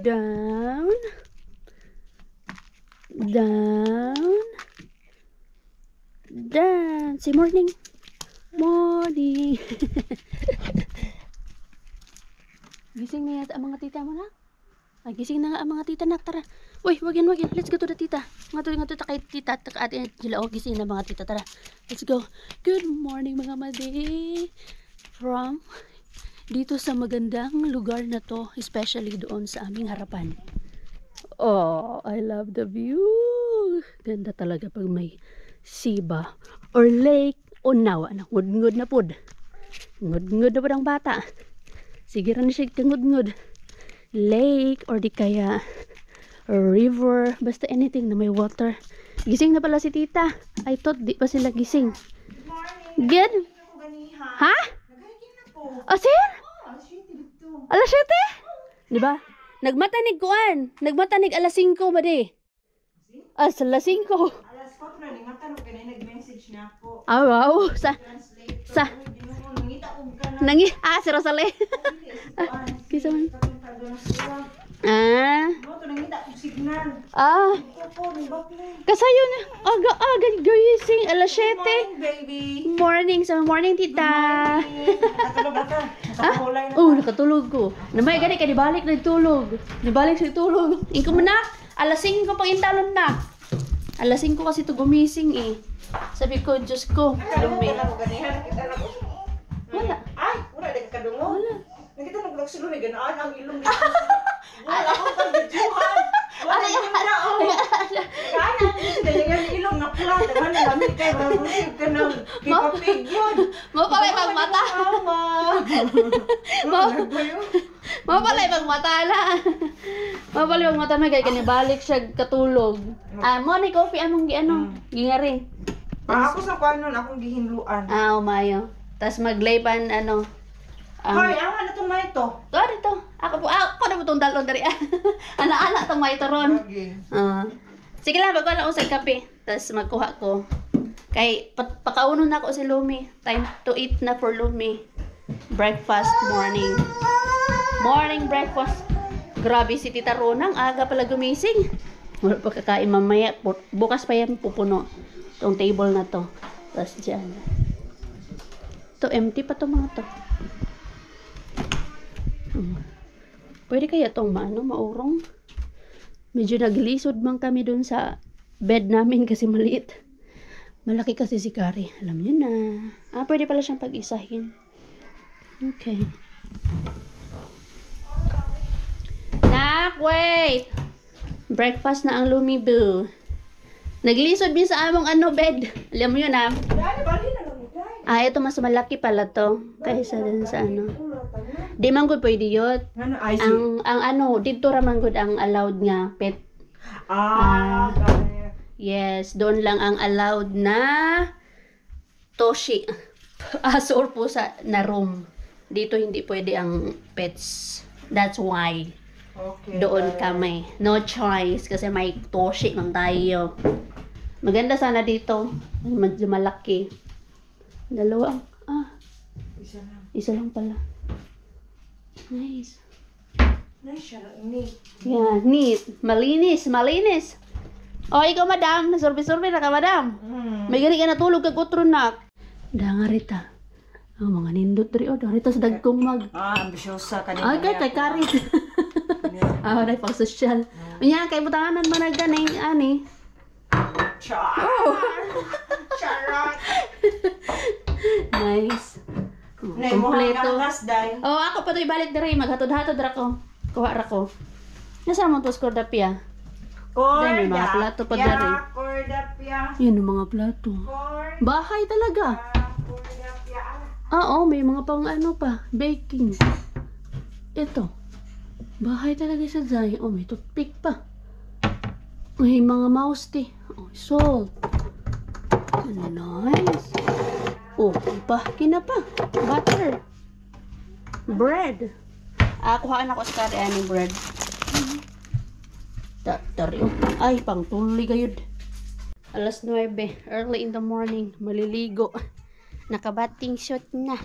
Down. Down. Down. Say morning. Morning. Gising na yata ang mga tita mo na. Ay, gising na nga ang mga tita na. Tara. Uy, wagin. Let's go to the tita. Nga to kay tita. Ate Angela. Oh, gising na mga tita. Tara. Let's go. Good morning mga madi. From dito sa magandang lugar na to. Especially doon sa aming harapan. Oh, I love the view. Ganda talaga pag may siba or lake o nawa na. Ngud na pod. Ngud na pod ang bata. Sige rin siya ngud. Lake or di kaya river. Basta anything na may water. Gising na pala si tita. I thought di pa sila gising. Good? Ha? Oh, sir? Alas 7? Diba? Nagmatanig kuan. Nagmatanig alas 5 ba di? Alas 5. Alas 4 na ni mata no kay nag-message na ako. Ah, wow. Sa si Rosale. Kisa man. Mo to nangita og signal. Kasayo na. Aga gising alas 7. Baby. Morning tita. Nakatulog ka. Nakapulay na. Oh, nakatulog ko. Namay gani ka dibalik na tulog. Nibalik sa tulog. Ingko man na. Alas 5 pang intalon na. Alas 5 kasi to gumising eh. Sabi ko, Diyos ko. Wala. Ay, wala din ka dungo. Wala. Nakita nagsulod ni ganaan ang ilong dito. Wala akong pag-videohan. Wala na oh. Kana ni yung ilong na pula, daghan na lamig kay marunong ka nang pipapig yun. Mo pala ibang mata. Mo pala ibang mata na. Mo pala ibang mata na kay kanibalik siya katulog. Mo ni coffee among gingari. Ako sa kwanon akong gihinluan. Umayo. Tas maglaypan Hoy, ang ano itong may ito? Dito. Ako na mo itong dalon dari. Ana-ana itong may ron. Sige lang, magwala ko sa kape. Tapos magkuha ko. Kay, pakaunon na ako si Lumi. Time to eat na for Lumi. Breakfast morning. Morning breakfast. Grabe si Tita Ronang. Aga pala gumising. Wala pa kakain mamaya. Bukas pa yan pupuno. Itong table na to. Tapos dyan. Ito, empty pa to mga to. Pwede kaya itong maurong? Medyo naglisod man kami dun sa bed namin kasi maliit. Malaki kasi si Kari. Alam nyo na. Pwede pala siyang pag-isahin. Okay. Nak, wait! Breakfast na ang Lumiboo. Naglisod din sa among bed. Alam mo yun ito mas malaki pala to. Kaysa dun sa Di man gud pwede yun. Ang dito raman gud ang allowed nga pet. Yes, doon lang ang allowed na toshi. Aso or pusa na room. Dito hindi pwede ang pets. That's why. Okay. Doon kami. No choice kasi may toshi man tayo. Maganda sana dito. Medyo malaki. Dalawa. Isa lang pala. Nice. Nice siya. Neat. Yeah, neat. Malinis. O, ikaw madam. Nasurbi-surbi na ka madam. May gani ka natulog kag utron na. Danga rita. Mga nindot rin. Rita sa dagkong mag. Ambisyosa kanina. Kay Karit. Na pang social. Unya, kay butanganan man na ganing, ani. Charot. Nice. Kompleto. Ako pa to ibalik diri maghatod-hatod ra ko. Kuha ra ko. Nasa mo to skordapia? May mga plato pa diri. Yan ang mga plato. Bahay talaga. May mga pang pa, baking. Ito. Bahay talaga sa Zay. May toothpick pa. May mga mouse tea. Salt. Nice. Kina pa. Butter. Bread. Kuhaan ako sa kari ani bread. Ay, pang tuloy gayud. Alas 9. Early in the morning. Maliligo. Nakabating shot na.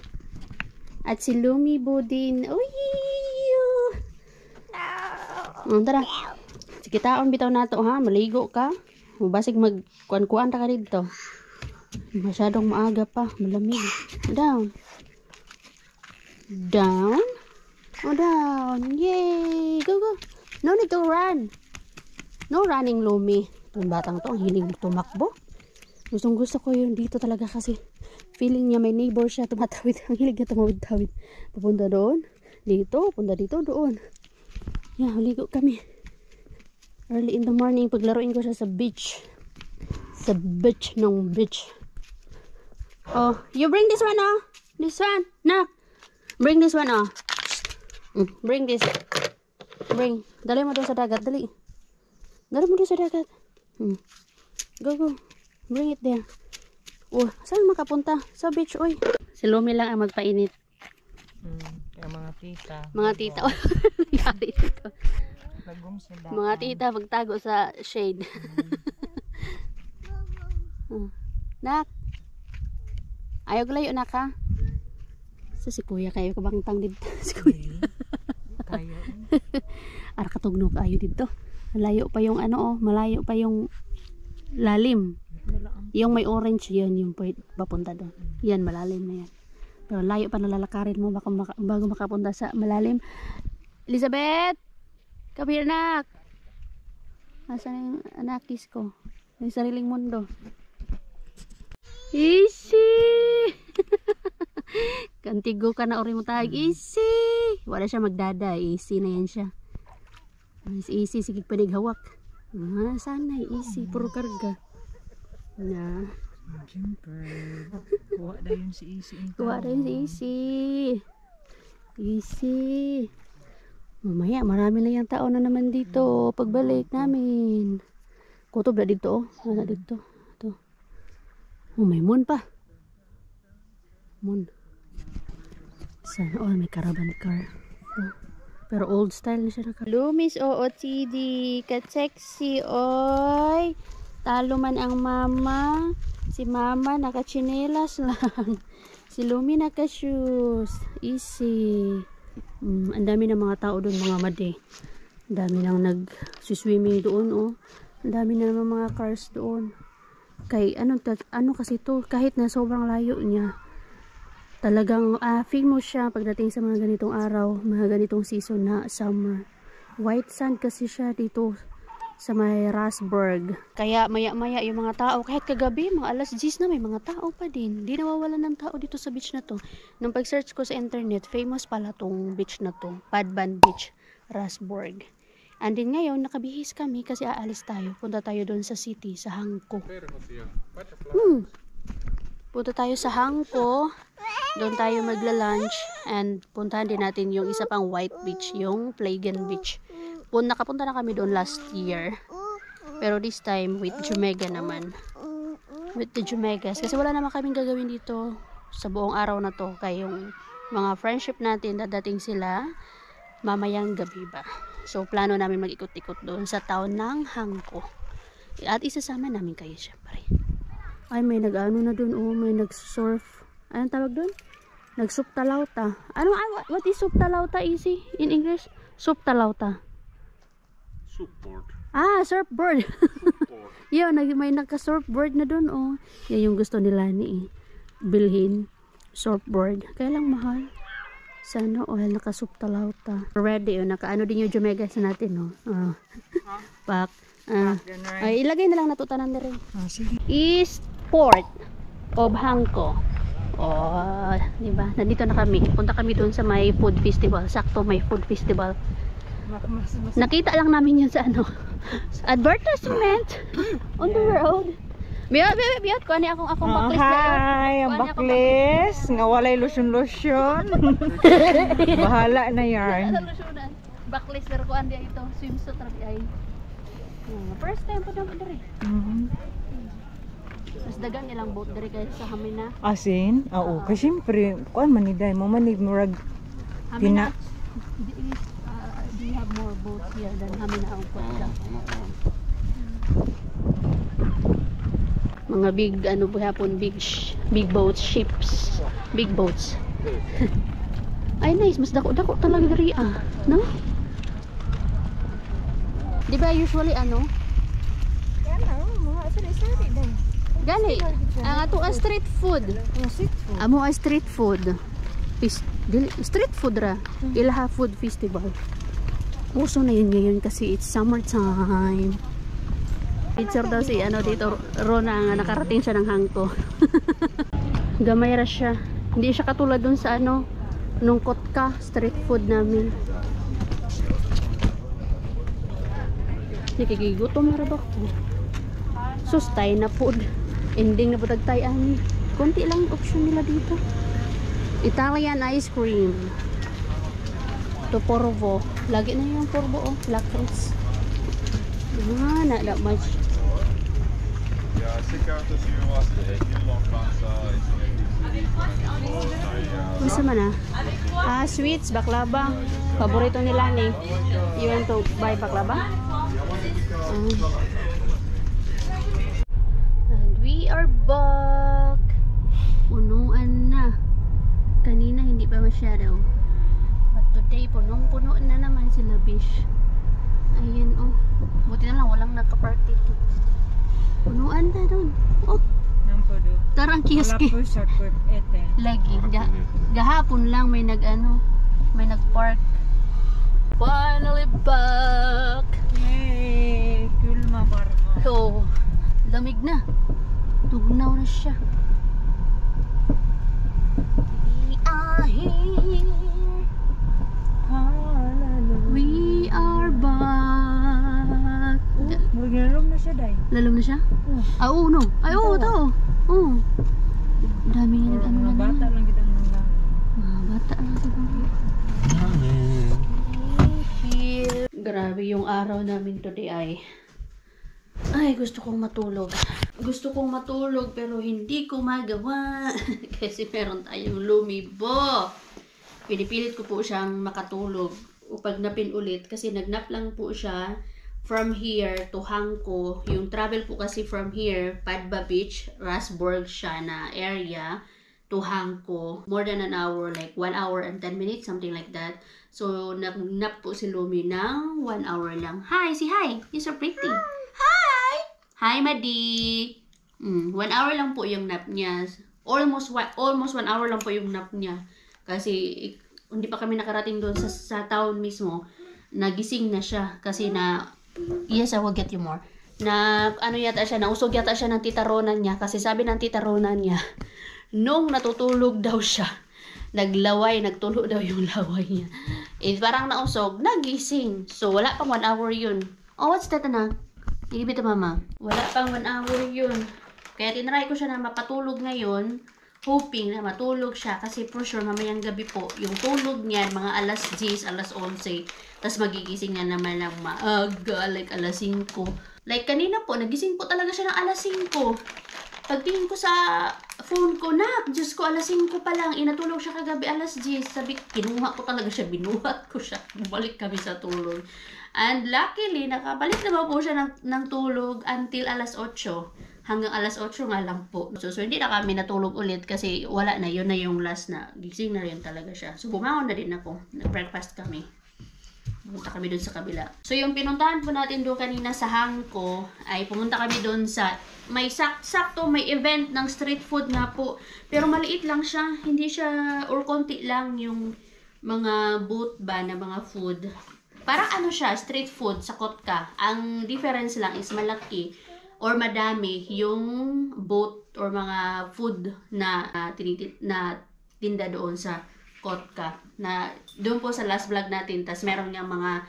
At si Lumiboo din. Uy! Tara. Sige taon bitaw nato ha, maligo ka. Basig magkuan-kuan ta ka dito. Masyadong maaga pa, malamig. Down. Down. Oh, down. Yay! Go, go. No need to run. No running, Lumi. Itong batang to, ang hiling tumakbo. Gustong gusto ko yun dito talaga kasi feeling niya may neighbor siya tumatawid. Ang hilig niya tumawid-tawid. Papunta doon. Dito, punta dito, doon. Yeah, maligo kami. Early in the morning, paglaruin ko siya sa beach. Sa beach ng beach. Oh, you bring this one, oh. This one. Nak. Bring this one, oh. Bring this. Bring. Dali mo doon sa dagat. Dali. Dali mo doon sa dagat. Go, go. Bring it there. Oh, saan makapunta? Sa beach, oy. Si Lumi lang ang magpainit. Kaya mga tita. Mga tita. Oh, nangyari dito. Lagom sila. Mga tita, magtago sa shade. Nak. Ayaw layo na ka. Sa si kuya kayo kabangtang dito. Si kuya. Kaya. Ara katugnog ayo dito. Malayo pa yung ano oh, malayo pa yung lalim. Yung may orange yun, yung pwede papunta doon. Yan, malalim na yan. Pero layo pa nalalakarin mo bago makapunta sa malalim. Elizabeth! Come here, anak! Nasaan yung anakis ko? May sariling mundo. Easy! Kantigo ka na ori mo tag. Easy! Wala siya magdada. Easy na yan siya. Easy, sige panig hawak. Sana, easy. Puro karga. Na. Siyempre. Kuha na yun si Easy. Kuha na yun si Easy. Easy. Mamaya, marami na yung tao na naman dito. Pagbalik namin. Kutob na dito, oh. Wala dito. Ito. Oh, may moon pa. Moon. Sana, oh, may caravan car. Oh. Pero old style na siya. Lumis, OOTD. Ka-sexy, oy. Talo man ang mama. Si mama naka-chinelas lang. Si Lumi naka-shoes. Easy. Ang dami ng mga tao doon, mga made. Ang dami nang nag-swimming doon, oh. Ang dami na ng mga cars doon. Kay ano kasi to, kahit na sobrang layo niya, talagang famous siya pagdating sa mga ganitong araw, mga ganitong season na summer. White sand kasi siya dito sa may Rasburg. Kaya maya-maya yung mga tao, kahit kagabi, mga alas 10 na, may mga tao pa din. Di nawawalan ng tao dito sa beach na to. Nung pag-search ko sa internet, famous pala tong beach na to. Padban Beach, Rasburg. And then ngayon, nakabihis kami kasi aalis tayo. Punta tayo doon sa city, sa Hangko. Punta tayo sa Hangko. Doon tayo magla-lunch. And puntahan din natin yung isa pang white beach, yung Plagen Beach. Nakapunta na kami doon last year. Pero this time with Jumega naman. With the Jumegas. Kasi wala naman kaming gagawin dito sa buong araw na to. Kaya yung mga friendship natin, dadating sila mamayang gabi ba. So plano namin mag-ikot-ikot doon sa town ng Hangko. At isasama namin kayo syempre. Ay, may nag-ano na doon. Oh, may nag-surf. Anong tawag doon? Nag-suptalauta. What is suptalauta, Easy? In English? Suptalauta. Surfboard. Surfboard. Yun, may naka-surfboard na dun, oh. Yan yung gusto nila ni bilhin. Surfboard. Kaya lang mahal. Sana, oh, naka-suptalauta. Ready, oh. Naka-ano din yung Jumegas natin, oh. Pack. Ay, ilagay na lang natutanan na rin. Sige. East Port of Hangko. Oh, diba? Nandito na kami. Punta kami dun sa may food festival. Sakto, may food festival. Nakita lang namin yun sa advertisement on the road. Biyot ko ani akong backlist na yun. Hi, ang backlist nga walay lotion. Bahala na yan. Backlist pero kuan dia ito swimsuit ra ay. First time po naman diri. Mas dagang ilang boat diri kay sa Hamina. Asin? Oo, kasi siyempre kuan man ni day mo manig murag Hamina. We have more boats here than Hamina ang Puerto. Mga big hapon big boats, ships, big boats. Ay nice, mas dako talaga diri no? Di ba usually ano? Yan na, mga sari-sari din. Gani, ang ato ang street food. Mga street food. Amo ang street food. Street food ra. Ilaha Food Festival. Uso na yun ngayon kasi it's summertime. Picture daw si ano dito, Rona, nga nakarating siya ng hangko. Gamay ra siya. Hindi siya katulad dun sa ano, nung Kotka, street food namin. Nakikigutom na ra ba ko? Sustay na food. Ending na butag tayo ani. Konti lang yung option nila dito. Italian ice cream. To Porvo. Lagi na yung Porvo, oh. Lakris. Na much. Ja, sikkerhet så jo at det ikke langt kanskje Masa man ah? Sweets, baklava. Paborito nila ni. You want to buy baklava? And we are back. Punuan na. Kanina hindi pa masyado. But today, punong-puno na naman sila, bish. Ayan, oh. Buti na lang, walang nagka-park dito. Punuan na dun. Oh, Nampodo. tarang kioske. Wala po shortcut ete. Lagi. Gahapon lang may may nag-park. Finally back! Yay! Kulma barma. So, lamig na. Tugnaw na siya. We are here. We are back. Maglalong na siya, day. Lalom na siya? Oo, no. Ay, oo, tao. Oo. Dami niya nag-ano na Mga bata naman. lang kita nang lang. Mga bata lang siguro. Grabe yung araw namin today ay gusto kong matulog. Gusto kong matulog pero hindi ko magawa kasi meron tayong lumibo. Pinipilit ko po siyang makatulog upag napin ulit kasi nagnap lang po siya from here to Hangko. Yung travel po kasi from here, Padba Beach, Rasburg siya na area to Hangko. More than an hour, like 1 hour and 10 minutes, something like that. So, nagnap po si Lumi ng 1 hour lang. Hi! Say hi! You're so pretty! Hi! Hi, Madi! 1 hour lang po yung nap niya. Almost 1 hour lang po yung nap niya. Kasi, hindi pa kami nakarating doon sa town mismo. Nagising na siya. Kasi yes, I will get you more. Nausog yata siya ng tita Ronan niya. Kasi sabi ng tita Ronan niya, nung natutulog daw siya, nagtulo daw yung laway niya. Parang nausog, nagising. So, wala pang 1 hour yun. Oh, what's that, anak? Ibig mama. Wala pang 1 hour yun. Kaya tinry ko siya na mapatulog ngayon, hoping na matulog siya. Kasi for sure, mamayang gabi po, yung tulog niya, mga alas 10, alas 11. Tapos magigising na naman ng maaga, like alas 5. Like kanina po, nagising po talaga siya ng alas 5. Pagtingin ko sa phone ko, Diyos ko, alas 5 pa lang. Inatulog siya kagabi alas 10. Sabi, kinuha ko talaga siya, binuhat ko siya. Bumalik kami sa tulog. And luckily, nakabalik naman po siya ng tulog until alas 8. Hanggang alas 8 nga lang po. So hindi na kami natulog ulit kasi wala na. Yun na yung last na. Gising na rin talaga siya. So bumangon na din ako. Nag-breakfast kami. Pumunta kami doon sa kabila. So yung pinuntahan po natin doon kanina sa Hangko ay pumunta kami doon sa may sakto may event ng street food nga po. Pero maliit lang siya. Hindi siya or konti lang yung mga booth ba na mga food. Parang ano siya, street food sa Kotka. Ang difference lang is malaki or madami yung booth or mga food na tinda doon sa Kotka. Na doon po sa last vlog natin, tas meron nga mga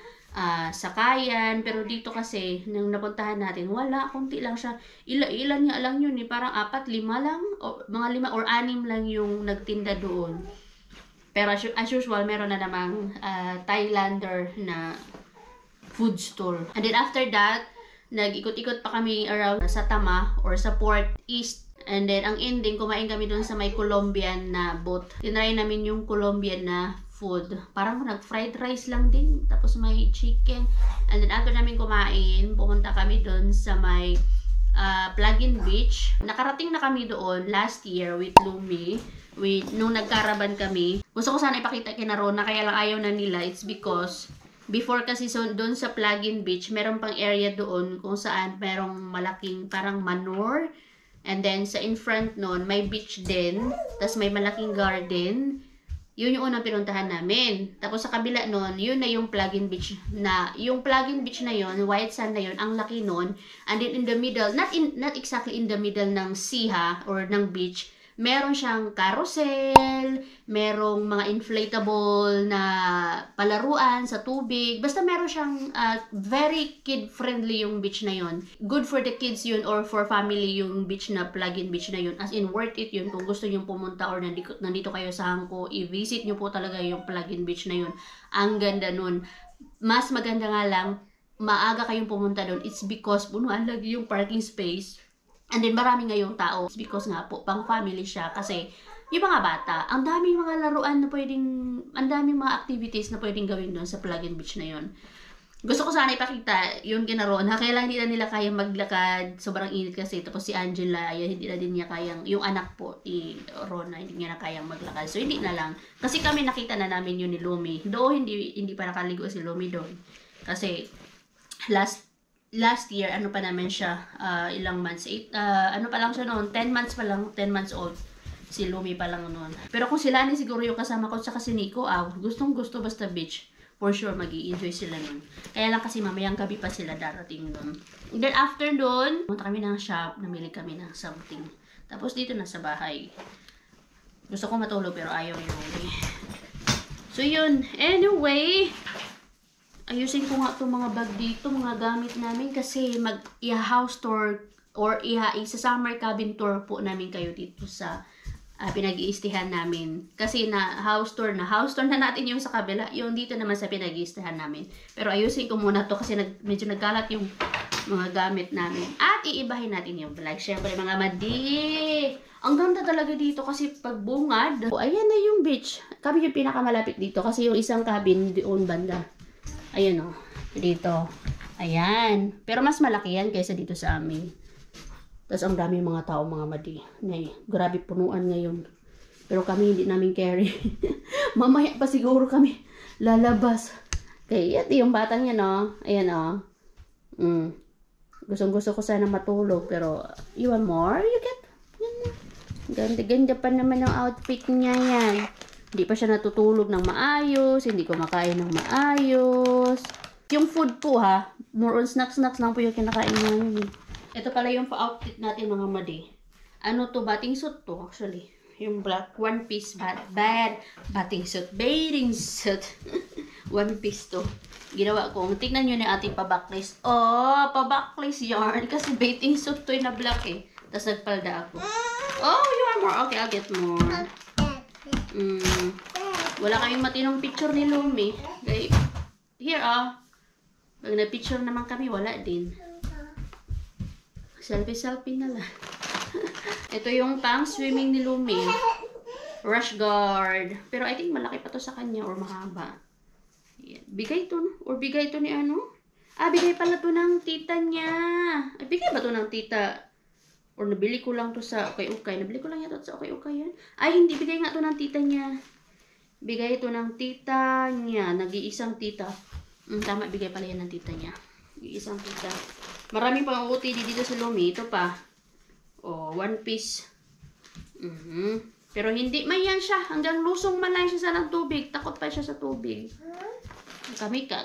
sakayan, pero dito kasi nung napuntahan natin, wala, konti lang siya. Ilan nga lang yun, parang 4, 5 lang, o mga 5 or 6 lang yung nagtinda doon. Pero as usual, meron na namang Thailander na food store. And then after that, nag-ikot-ikot pa kami around sa Tama or sa Port East. And then, ang ending, kumain kami doon sa may Colombian na booth. Tinry namin yung Colombian na food. Parang nag-fried rice lang din. Tapos may chicken. And then, after namin kumain, pumunta kami doon sa may Plug-in Beach. Nakarating na kami doon last year with Lumi. Nung nagkaraban kami. Gusto ko sana ipakita kina Rona, kaya lang ayaw na nila. It's because Before kasi doon sa Plugin Beach, meron pang area doon kung saan merong malaking parang manure. And then sa in front noon, may beach din. Tapos may malaking garden. Yun yung unang pinuntahan namin. Tapos sa kabila noon, yun na yung Plugin Beach na. Yung Plugin Beach na yun, white sand na yun, ang laki noon. And then in the middle, not exactly in the middle ng sea ha, or ng beach, meron siyang carousel, merong mga inflatable na palaruan sa tubig. Basta meron siyang very kid-friendly yung beach na yun. Good for the kids yun or for family yung beach na Plugin Beach na yun. As in, worth it yun. Kung gusto nyo pumunta or nandito kayo sa Hangko, i-visit nyo po talaga yung Plugin Beach na yun. Ang ganda nun. Mas maganda nga lang, maaga kayong pumunta doon. It's because punuan lagi yung parking space. And then marami ngayong tao. It's because nga po, pang family siya. Kasi yung mga bata, ang daming mga laruan na pwedeng, ang daming mga activities na pwedeng gawin doon sa Plugin Beach na yun. Gusto ko sana ipakita yung kina Rona. Kailan hindi na nila kayang maglakad. Sobrang init kasi. Tapos si Angela, hindi na din niya kayang, yung anak po ni Rona, hindi niya na kayang maglakad. So hindi na lang. Kasi kami nakita na namin yun ni Lumi. Hindi pa nakaligo si Lumi doon. Kasi last year, ano pa naman siya, ilang months, ano pa lang siya noon, 10 months pa lang, 10 months old. Si Lumi pa lang noon. Pero kung sila ni siguro yung kasama ko, tsaka si Nico, gustong gusto basta beach. For sure, mag-i-enjoy sila noon. Kaya lang kasi mamayang gabi pa sila darating doon. Then after doon, punta kami ng shop, namili kami ng something. Tapos dito na sa bahay. Gusto ko matulog pero ayaw ni Lumi. So yun, anyway, ayusin ko nga itong mga bag dito, mga gamit namin kasi mag-house tour or sa summer cabin tour po namin kayo dito sa pinag-iistihan namin. Kasi house tour na natin yung sa kabila, yung dito naman sa pinag-iistihan namin. Pero ayusin ko muna to kasi medyo nagkalat yung mga gamit namin. At iibahin natin yung vlog. Siyempre mga madi! Ang ganda talaga dito kasi pagbungad. Ayan na yung beach. Kami yung pinakamalapit dito kasi yung isang cabin doon banda. Ayan o, dito. Ayan. Pero mas malaki yan kaysa dito sa amin. Tapos ang dami mga tao, mga madi. Grabe punuan ngayon. Pero kami hindi namin carry. Mamaya pa siguro kami lalabas. Kaya yung batang yan o. Ayan o. Gustong-gusto ko sana matulog. Pero you want more? You get? Ganda-ganda pa naman ang outfit niya yan. Hindi pa siya natutulog ng maayos, hindi kumakain ng maayos. Yung food po ha, more on snacks lang po yung kinakain namin. Ito pala yung pa-outfit natin mga madi. Ano to, bathing suit to actually. Yung black one piece bathing suit, bathing suit. One piece to. Ginawa ko, tignan nyo na ating pa-backlist. Oh, pa-backlist yarn kasi bathing suit to na black eh. Tapos nagpalda ako. Oh, you want more? Okay, I'll get more. Wala kaming matinong picture ni Lumi. Okay. Here pag na-picture naman kami, wala din. Selfie na lang. Ito yung pang swimming ni Lumi. Rush guard. Pero I think malaki pa to sa kanya or mahaba. Yan. Bigay to, or bigay to ni ano? Bigay pala to ng tita niya. Bigay ba to ng tita? Or nabili ko lang to sa ukay-ukay. Nabili ko lang yata sa ukay-ukay yan. Hindi. Bigay nga to ng tita niya. Bigay ito ng tita niya. Nag-iisang tita. Tama, bigay pala yan ng tita niya. Nag-iisang tita. Maraming pang OOTD dito sa Lumi. Ito pa. One piece. Pero hindi man yan siya. Hanggang lusong man lang siya sa ng tubig. Takot pa siya sa tubig. Kami ka.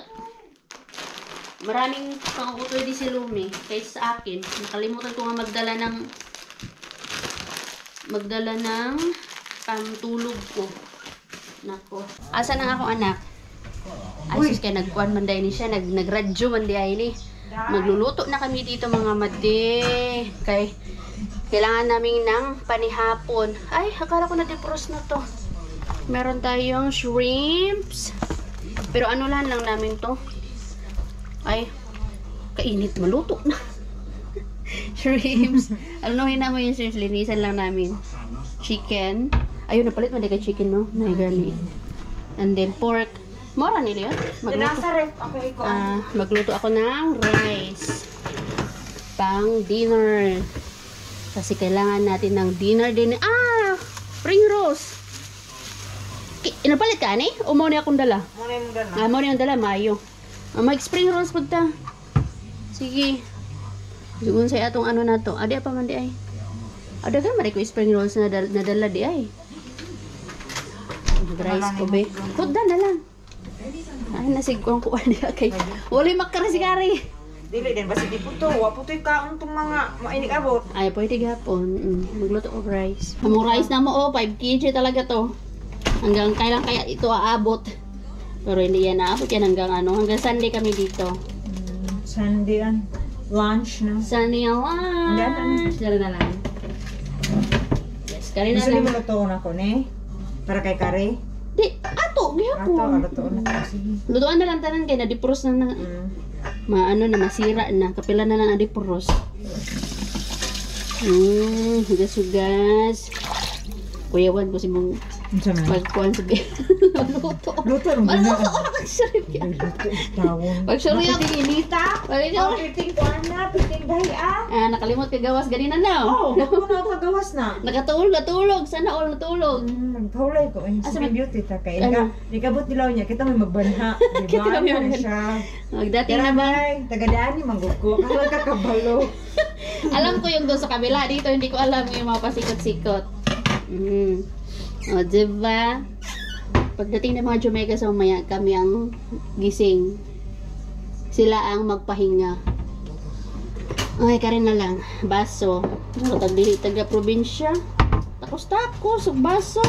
Maraming pang OOTD si Lumi. Kaysa sa akin. Nakalimutan ko nga magdala ng pangtulog ko. Nako. Asa na ako anak? Asus kay nagkuan man ni siya, nagradyo man ni. Magluluto na kami dito mga madi. Kay kailangan namin ng panihapon. Akala ko na defrost na to. Meron tayong shrimps. Pero ano lang namin to? Kainit, maluto na. Shrimps. Alunuhin naman yung shrimps, linisan lang namin. Chicken. Ayun, napalit mo kay chicken, no? Gani. And then pork. Mora nila yun. Magluto ako ng rice. Pang dinner. Kasi kailangan natin ng dinner din. Spring rolls. Inapalit ka, ni? O mo na akong dala? Mo na yung dala, mayo. Mag-spring rolls pag ta. Sige. Dugun sa atong ano na to. Adi pa man di ay. Ada kan mari ko spring rolls na nadala di ay. Rice ko be. Kuda na lang. Ay nasig ko ang kuan diha kay. Wala makarasi-kari. Dili din basi di puto, wa putoy kaon tong mga mainig abot. Ay pwede gapon. Magluto og rice. Among rice na mo 5 kg talaga to. Hanggang kailan kaya ito aabot. Pero hindi yan aabot yan hanggang ano, hanggang Sunday kami dito. Sunday an lunch na. Sunday ang lunch. Dala na lang. Yes, kari na Gusto ni lang. maluto na ko ni para kay kare. Di, ato, Ato gihapon. luto na ko sige. Lutuan na lang tanan kay nadipros na maano na masira na. Kapila na lang adipros. Hugas-hugas. Kuyawan ko si mong Unsa man? pagkuhan sa luto. Luto ron Ano na. ako pagsurip yan? Luto tawon. Pagsurip yan. Inita. Pagsurip. Piting ko na, piting dahian. Nakalimot ka gawas ganina na. Oh, ako na pagawas na. Natulog. Sana all natulog. Nagpaulay ko. Asa Sa man? beauty ta kay. Ano? Ikabot dilaw niya. Kita may magbanha. Kita Diba? may Ano magbanha. siya? Magdating Tira na ba? bay. Tagadaan ni manggod ko. Kalang kakabalo. Alam ko yung doon sa kabila. Dito hindi ko alam yung mga pasikot-sikot. O, diba? Pagdating ng mga Jamaica sa mamaya, kami ang gising. Sila ang magpahinga. Okay, karin na lang. Baso. Taga-probinsya. Takos-takos. Baso.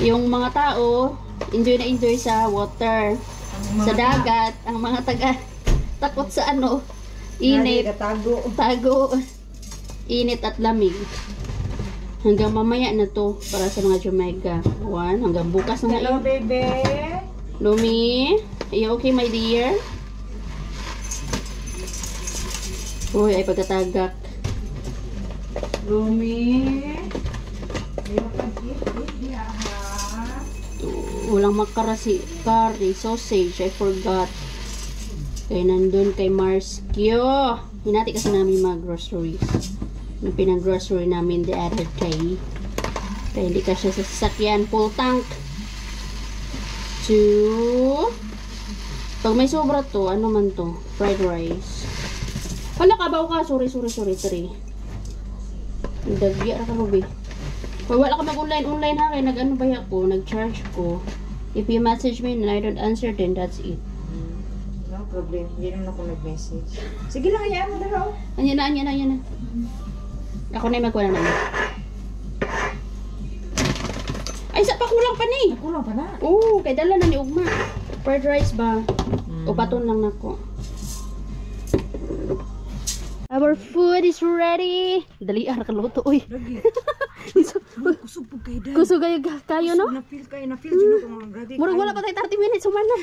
Yung mga tao, enjoy na enjoy sa water. Sa dagat. Ang mga takot sa ano, init. Katago. Tago. Init at lamig. Hanggang mamaya na to para sa mga Jamaica. Hanggang bukas na Hello, ngayon. baby. Lumi, are you okay, my dear? Uy, ay pagkatagak. Lumi. Walang makarasi, curry, sausage, I forgot. Kaya nandun kay Marskio. Hinati kasi namin mga groceries. Yung pinag-grocery namin the other day. Kaya hindi ka siya sa sasakyan. Full tank. 2. Pag may sobra to, ano man to? Fried rice. Hala, kabaw ka. Sorry. 3. Dagya na ka, Ruby. Pag wala ka mag-online ha, kaya nag-ano ba ako? Nag-charge ko. If you message me and I don't answer, then that's it. No problem. Hindi naman ako nag-message. Sige lang, hayaan mo dalaw. Anyan na. Ako na yung magkuha na namin. Ay, sa pakulang pa ni. Kulang pa na. Oo, kay dala na ni Ugma. Fried rice ba? O paton lang nako. Our food is ready. Dali ka luto, uy. Lagi. Kusog po kayo dahil. Kusog kayo, no? Na-feel kayo. Na-feel dyan ako mga gadi. Murag wala pa tayo 30 minutes, umana.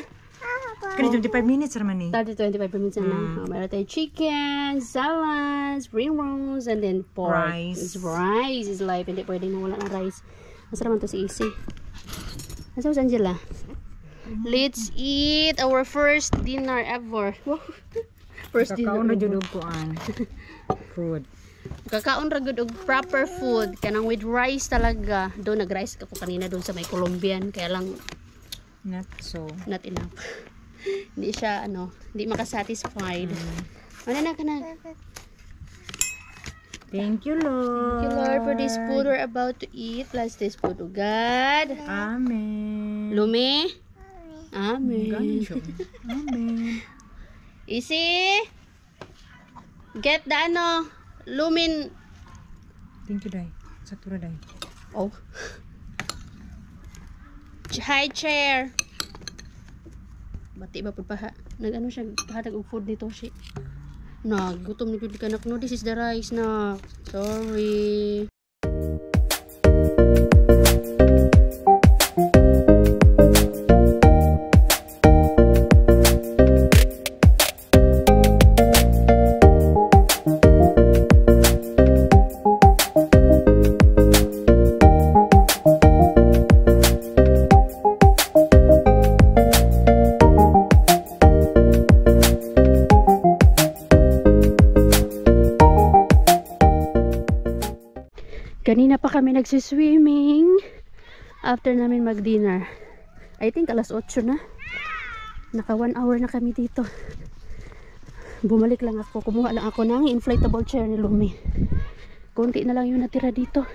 Kani 25 minutes raman eh. 25 minutes na. Meron tayo chicken, salads, spring rolls, and then pork. Rice. Rice is life. Hindi pwedeng mawala ng rice. Masarap to si Isi. Nasa si Angela? Let's eat our first dinner ever. First dinner Kakaon na ever. dyan kuan. Food. Kakaon ra gud og proper food kanang with rice talaga. Doon nag-rice ako kanina doon sa may Colombian kaya lang Not so. not enough. Hindi siya hindi makasatisfied. Ano na ka na? Thank you, Lord. Thank you, Lord, for this food we're about to eat. Bless this food, oh God. Amen. Lumi? Amen. Ganon siya. Amen. Easy. Get the lumin. Thank you, Day. Sakura, Day. Oh. High chair. Bati ba po pa? Nag-ano siya, pahatag og food dito siya. Gutom ni gud kanak no. This is the rice na. Sorry. Kanina pa kami nagsiswimming after namin mag-dinner. I think alas 8 na. Naka 1 hour na kami dito. Bumalik lang ako. Kumuha lang ako ng inflatable chair ni Lumi. Konti na lang yung natira dito.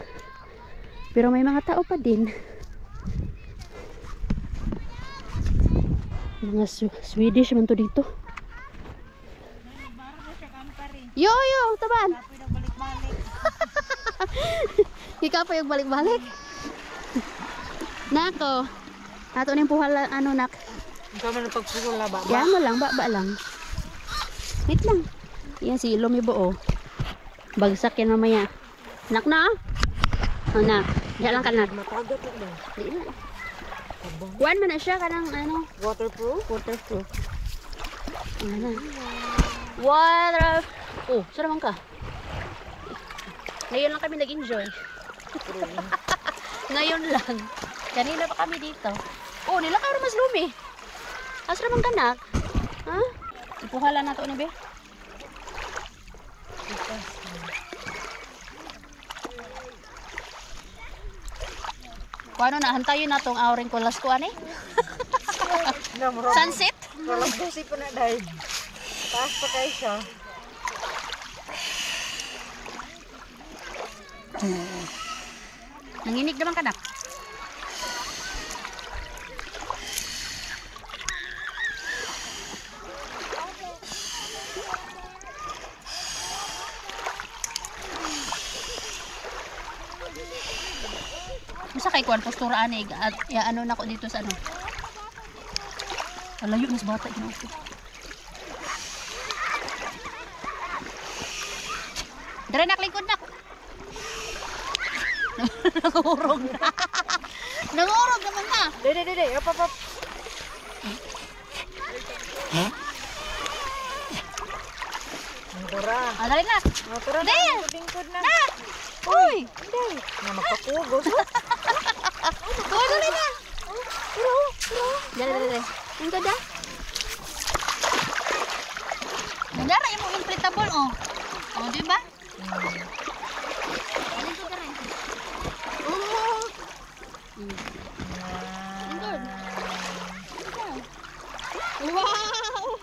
Pero may mga tao pa din. Mga Swedish man to dito. Yo, taban. Ikaw pa yung balik-balik. Nako. Ato na yung puhal, ano nak. Ikaw man pagpugol na ba? Yan mo lang, ba lang. Wait lang. Yan si Lumi buo. Bagsak yan mamaya. Nak na. Oh, nak. Diyan lang ka nak. Matagat lang. Di na. Kuwan man na siya kanang ano. Waterproof? Waterproof. Ano? Water. Oh, saan naman ka? Ngayon lang kami nag-enjoy. Ngayon lang. Kanina pa kami dito. Oh, nilakaw na mas Lumi. Asa naman ka nak? Ha? Ipuhala na to ni be. Kuano na hantayon na tong auring kulas ko ani? Sunset? Walang busi pa na dahil. Taas pa kayo siya. Nanginig naman ka nak. Masa kay kuan postura ani at ya ano nako dito sa ano. Alayo mas bata ginawa ko. Dere nak lingkod nak. Nangurog na. Nangurog naman na. Dede, apa. Tara. Dali na. Tara na. Lingkod na. Uy. Hindi. Na makapugos. Tuwa dali na. Dali. Lingkod na. Nandara yung inflatable oh. Oh, di ba? Lingkod na rin. Oh. Lingkod. Wow.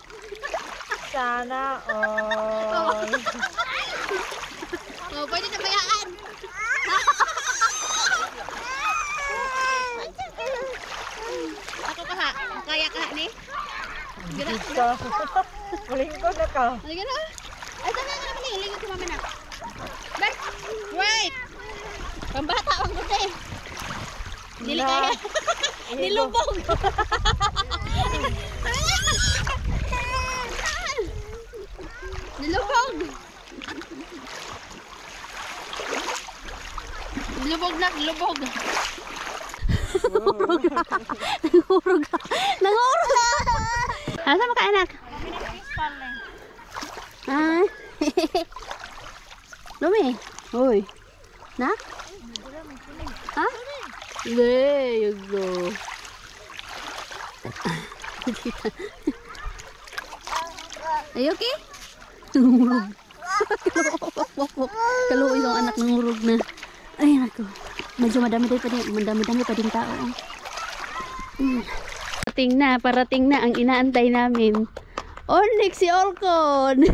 Sana all. Oh, pwede na bayaan. Ako ka ha? Kaya ka ha ni? Ka. Lingkod na ka. Halika na. Ay, tama ka naman eh. Lingkod ko mami na. Back. Wait. Pambata ang puti. Dili kaya. Nilubog. Nilubog. Nilubog na, nilubog. Nangurog ka. Nangurog ka. Asa mo ka anak? Ay. Lumi. Hoy. Na? Ha? There you go. Are you okay? Nangurog. Kaluoy yung anak nangurog na. Ay nako. Medyo madami-dami pa din tao. Parating na ang inaantay namin. Onyx si Olcon.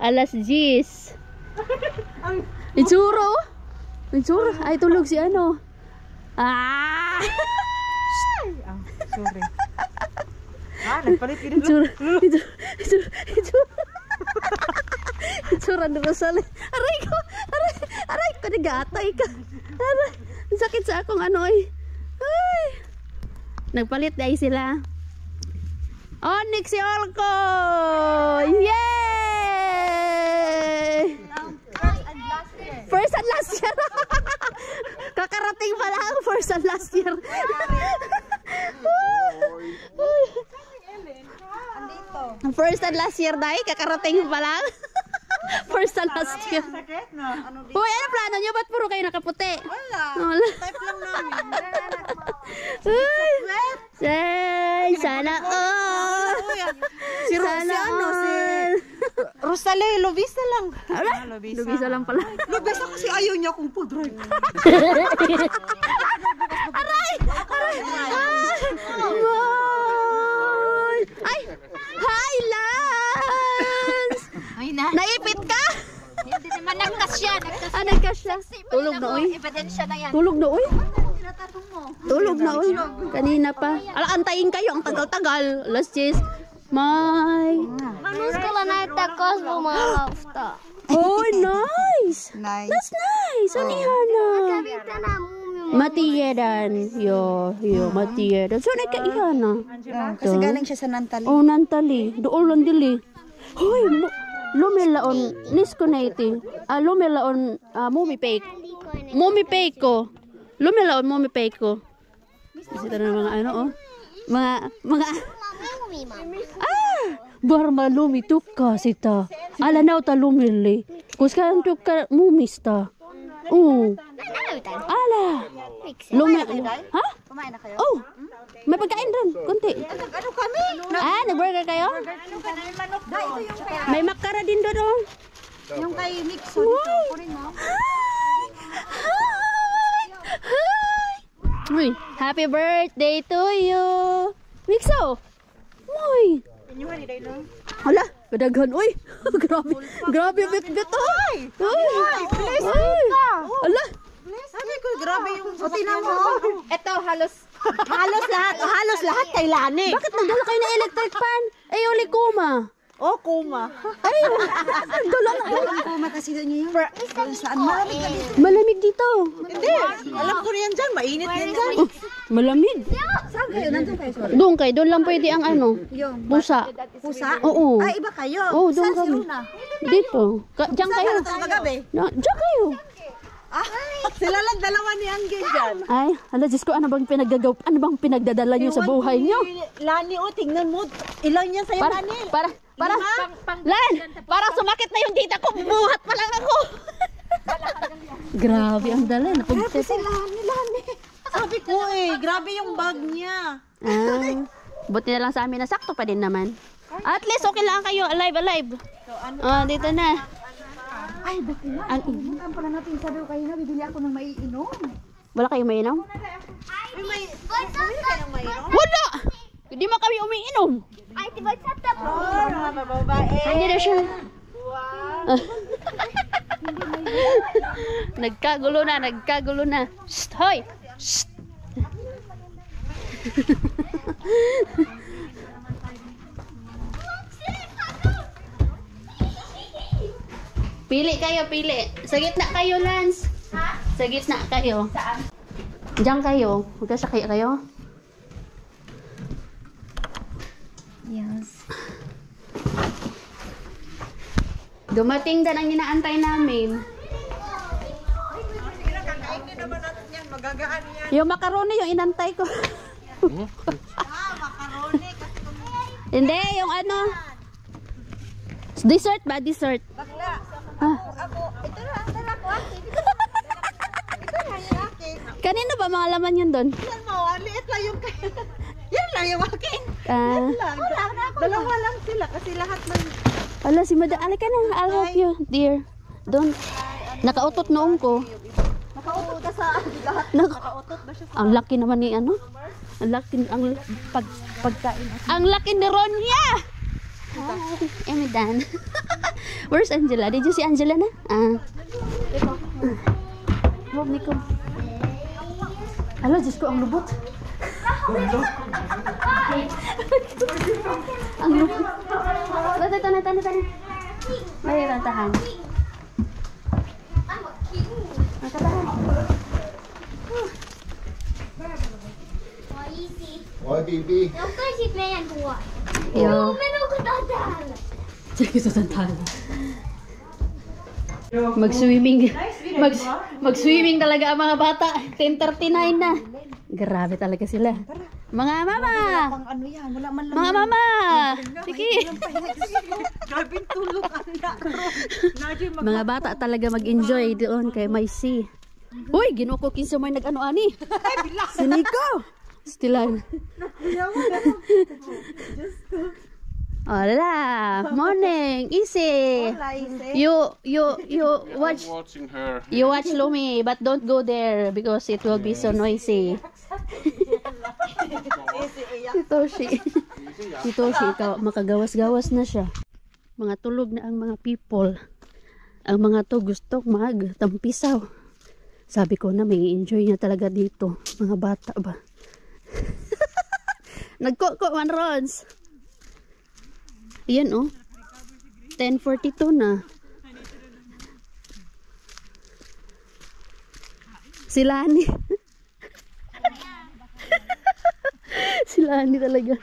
Alas 10. Itsuro. Ay tulog si ano. Ah! Sorry. Nagpalit yun. Itsura ni Rosales. Aray ko, nag-aatay ka. Aray, ang sakit sa akong ano eh. Ay. Nagpalit dahil sila. Onyx si Olco! Yay! First and last year. Kakarating pa lang first and last year. First and last year dahil kakarating pa lang. First and last year. Sakit na. Ano Uy, ano plano nyo? Ba't puro kayo nakaputi? Wala. Wala. Type lang namin. Ay, sana all. Si Sana all. Rosalie, Lovisa lang. Ala, Lubisa lang pala. Lovisa kasi ayaw niya kung food drive. Aray! Aray! Ah! nagkasya. Tulog na oy. Ebidensya na yan. Tulog na oy. Tinatanong mo. Tulog na oy. Kanina pa. Ala, antayin kayo. Ang tagal-tagal. Alas 10. May. Manus ko lang na itakos mo mga hafta. Oh, nice. Nice. That's nice. Ano ihana? Kabita na mo. Matiyedan. Yo, matiyedan. So, nagkaihana. Kasi galing siya sa Nantali. Oh, nantali. Doon lang dili. Hoy, lumilaon. Niskonate. Lumilaon. Mumipake. Mumipake ko. Lumilaon, mumipake ko. Isita na mga ano, oh. Mga... Barma lumituk ka sita. Ala na ta lumili. Kuskan tuk ka mumista. Ala. Ha? Kumain na kayo? Oh. May pagkain rin, konti. Ano kami? Nag-burger kayo? May makara din doon, oh. Yung kay Nixon. Kunin mo. Hi! Uy, happy birthday to you! Mixo! Uy! Hala, kadaghan. Uy! grabe bit-bit to! Uy! Hala! Sabi ko, grabe yung... O, tinan mo. Ito, halos Halos lahat kay Lani. Bakit nagdala kayo ng electric fan? Ay, uli kuma. O, kuma. Ay, nagdala na kayo. Kuma kasi niya yung... Saan malamig ka dito? Malamig dito. Hindi. Alam ko na yan dyan. Mainit yan dyan. Oh, malamig. Saan kayo? Nandun kayo, sorry. Doon kayo, doon lang pwede ang ano. Pusa. Pusa? Oo. Ay, iba kayo. Oo, doon Saan si kami. Runa? Dito. Diyan Saan kayo. ka na magabi? Diyan kayo. Ah, sila lang dalawa ni Angel dyan. Ay, ala, Diyos ko, ano bang pinagdadala niyo sa buhay niyo? Lani, o, tingnan mo. Ilan yan sa'yo, Lani? Para, Lan, parang sumakit na yung dita ko, buhat pa lang ako. Grabe, ang dala. Grabe si Lani. Sabi ko grabe yung bag niya. Buti na lang sa amin na sakto pa din naman. At least okay lang kayo, alive. Dito na. Ay, dati na. Ang pala natin, sabi ko kayo na, bibili ako ng maiinom. Wala kayong mainom? May kayong maiinom? Wala! Hindi mo kami umiinom. ay tiba sa tapo. Oh, mga babae. Hindi na siya. Wow. Nagkagulo na. Shh, hoy! Shh! Pili kayo, pili. Sa gitna kayo, Lance. Ha? Sa gitna kayo. Saan? Diyan kayo. Magkasakay kayo. Yes. Dumating din ang inaantay namin. Sige na, kakainin naman natin yan. Magagaan yan. Yung macaroni, yung inantay ko. Macaroni. Hindi, yung ano. Dessert ba? Dessert. Bakla. Ah. Ito na, dala ko akin. Ito na yung akin. Kanino ba mga laman yun doon? Yan mo, liit lang yung kayo. Yan lang yung akin. Lang. Dalawa lang sila kasi lahat ng... Ala, si Madam. Alika na. I'll help you, dear. Don't. Nakautot noong ko. Nakautot ka sa lahat. Nakautot ba siya sa... Ang laki naman ni ano. Ang laki, pagkain. Ang laki ni Ronya! Hi, Emidan. Where's Angela? Did you see Angela na? Huwag ni ko. Ala, Diyos ko, ang lubot. Ang lubot. Tana. Ay, tahan. Tahan. Oi, Bibi. Yung kasi playan buwan. Yo. Meron ko dadal. Sige, tatantahan. Mag-swimming. Mag-swimming talaga ang mga bata. 10:39 na. Grabe talaga sila. Mga mama! Pang ano yan, wala man lang. Mga mama! Sige. Grabe tulog anak. Mga bata talaga mag-enjoy doon kay may sea. Uy, ginuko kinsa may nag-ano ani. Si Nico. Stilan. Hola, morning, easy. You watch. I'm watching her. You watch Lumi, but don't go there because it will be so noisy. Si Toshi, ikaw, makagawas-gawas na siya. Mga tulog na ang mga people. Ang mga to gusto magtampisaw. Sabi ko na may enjoy niya talaga dito. Mga bata ba? Nagkoko man Rons. Yan oh. 10:42 na. Sila ni. Sila ni talaga.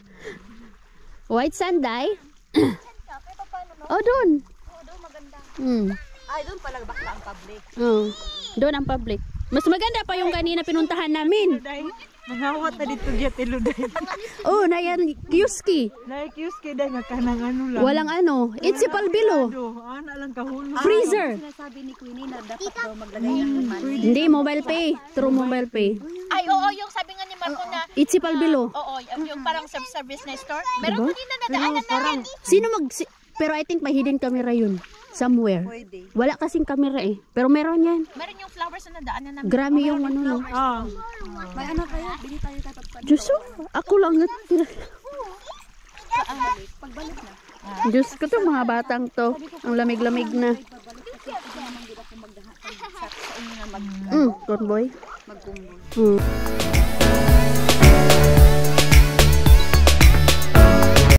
White sand dye? Oh, doon. Ay, doon pala bakla ang public. Oh, doon ang public. Mas maganda pa yung kanina pinuntahan namin. Dahil, nangawat na dito gyat ilo dahil. Oh, na yan, kioski. Naikiyos kay dahil nga kanang ano lang. Walang ano. It's si Palbilo. Ana lang kahulo. Freezer. Sinasabi ni Queenie na dapat daw maglagay ng money. Hindi, mobile pay. Through mobile pay. Ay, oo, yung sabi nga ni Marco na, It's si Palbilo. oo, yung parang self-service na store. Meron kanina nadaanan namin. Sino pero I think may hidden camera yun. Somewhere. Wala kasing camera eh. Pero meron yan. Meron yung flowers na nadaanan namin. Grabe yung ano no. Ah. Diyos ko, ako lang natira. Diyos ko to, mga batang to. Ang lamig-lamig na. Convoy.